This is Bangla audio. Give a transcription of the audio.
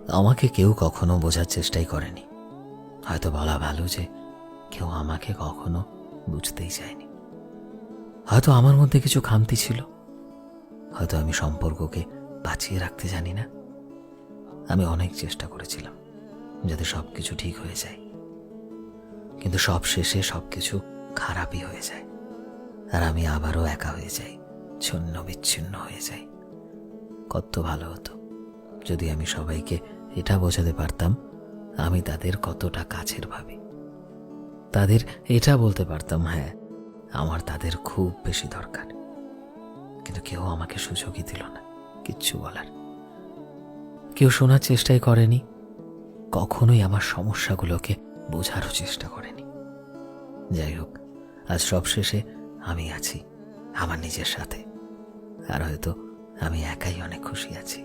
আমাকে কেউ কখনো বোঝার চেষ্টাই করেনি। হয়তো বলা ভালো যে কেউ আমাকে কখনো বুঝতেই চায়নি। হয়তো আমার মধ্যে কিছু খামতি ছিল, হয়তো আমি সম্পর্ককে বাঁচিয়ে রাখতে জানি না। আমি অনেক চেষ্টা করেছিলাম যাতে সবকিছু ঠিক হয়ে যায়, কিন্তু সব শেষে সবকিছু খারাপই হয়ে যায়, আর আমি আবারও একা হয়ে যাই, ছিন্ন বিচ্ছিন্ন হয়ে যাই। কত ভালো হতো যদি আমি সবাইকে এটা বোঝাতে পারতাম আমি তাদের কতটা কাছের ভাবি, তাদের এটা বলতে পারতাম হ্যাঁ আমার তাদের খুব বেশি দরকার। কিন্তু কেউ আমাকে সুযোগই দিল না কিচ্ছু বলার। কেউ শোনার চেষ্টাই করেনি, কখনোই আমার সমস্যাগুলোকে বোঝারও চেষ্টা করেনি। যাই হোক, আজ সব শেষে আমি আছি আমার নিজের সাথে, আর হয়তো আমি একাই অনেক খুশি আছি।